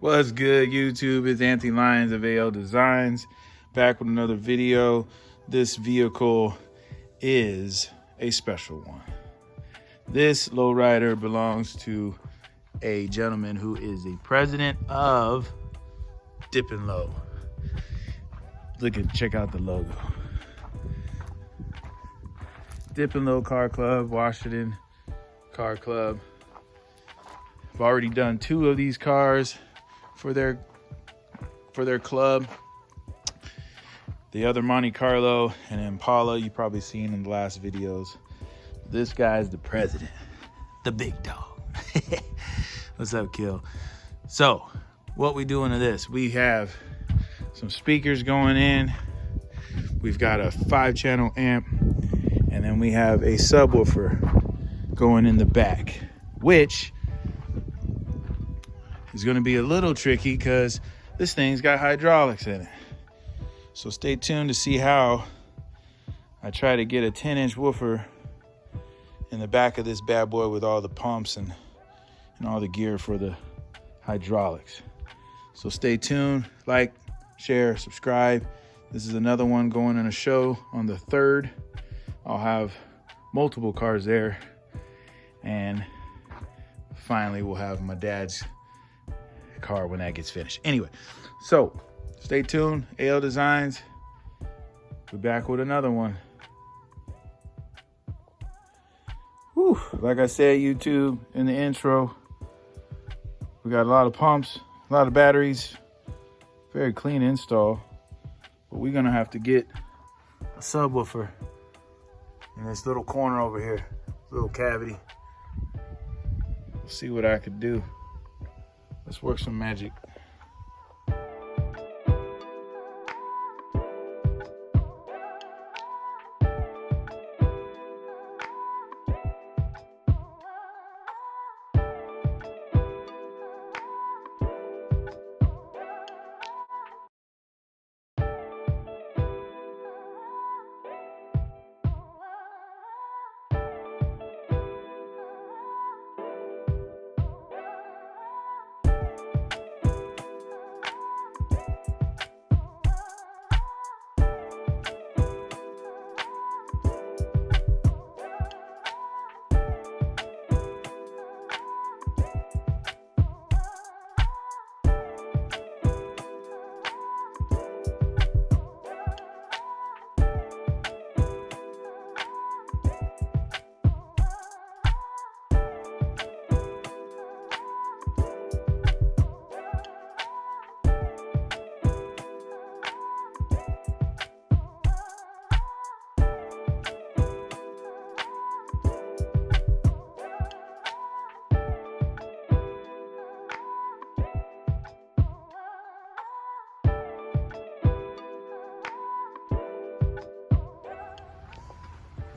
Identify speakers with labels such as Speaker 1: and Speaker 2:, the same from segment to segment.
Speaker 1: What's good, YouTube? It's Anthony Lyons of AL Designs, back with another video. This vehicle is a special one. This lowrider belongs to a gentleman who is the president of Dippin' Low. Check out the logo. Dippin' Low Car Club, Washington Car Club. I've already done 2 of these cars for their club. The other Monte Carlo and Impala you probably seen in the last videos. This guy's the president, the big dog. What's up, Kill? So what we doing to this? We have some speakers going in. We've got a 5-channel amp, and then we have a subwoofer going in the back, which is going to be a little tricky because this thing's got hydraulics in it. So stay tuned to see how I try to get a 10-inch woofer in the back of this bad boy with all the pumps and all the gear for the hydraulics. So stay tuned, like, share, subscribe. This is another one going in a show on the 3rd. I'll have multiple cars there, and finally we'll have my dad's car when that gets finished. Anyway, so stay tuned. AL Designs, we're back with another one. Whew. Like I said, YouTube, in the intro, we got a lot of pumps, a lot of batteries, very clean install, but we're gonna have to get a subwoofer in this little corner over here, little cavity. We'll see what I could do. Let's work some magic.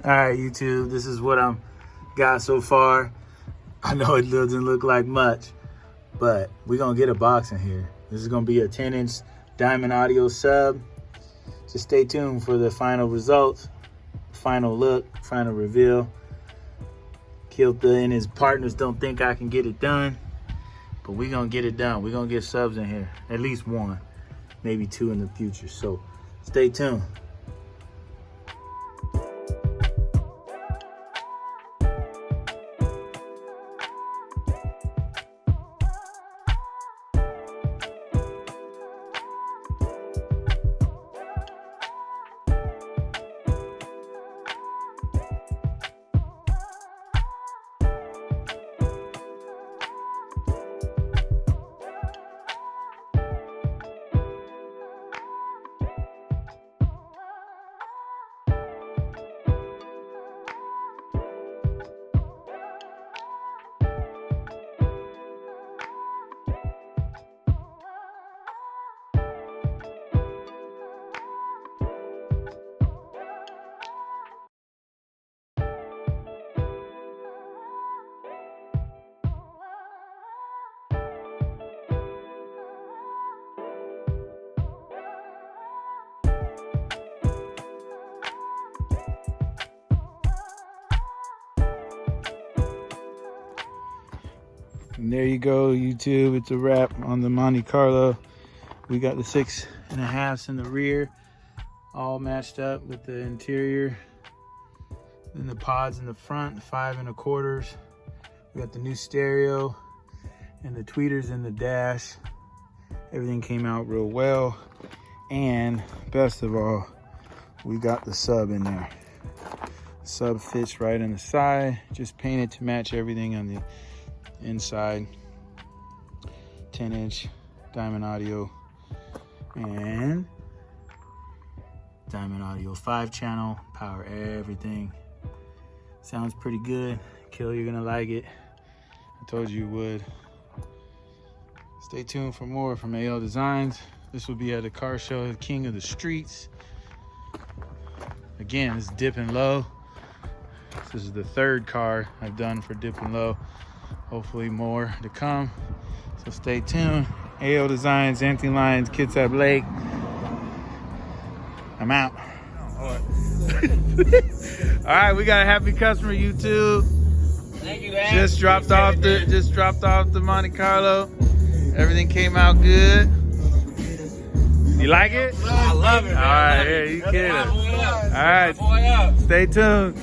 Speaker 1: All right, YouTube, this is what I'm got so far. I know it doesn't look like much, but we're gonna get a box in here. This is gonna be a 10-inch Diamond Audio sub. Just stay tuned for the final results, final look, final reveal. Kilta and his partners don't think I can get it done, but we're gonna get it done. We're gonna get subs in here, at least 1, maybe 2 in the future. So stay tuned. And there you go, YouTube. It's a wrap on the Monte Carlo. We got the 6.5s in the rear, all matched up with the interior. Then the pods in the front, 5 1/4. We got the new stereo and the tweeters in the dash. Everything came out real well. And best of all, we got the sub in there. Sub fits right in the side, just painted to match everything on the inside. 10-inch diamond audio and diamond audio 5-channel, power everything. Sounds pretty good. Kill, you're gonna like it. I told you would. Stay tuned for more from AL Designs. This will be at the car show, the king of the streets. Again, it's dip and low. This is the 3rd car I've done for dip and low. Hopefully more to come. So stay tuned. AL Designs, Anthony Lyons, Kitsap Lake. I'm out. All right, we got a happy customer, YouTube.
Speaker 2: Thank you, man.
Speaker 1: Just dropped off the Monte Carlo. Everything came out good. You like it?
Speaker 2: I love it, man.
Speaker 1: All right, yeah, you kidding. All right, stay tuned.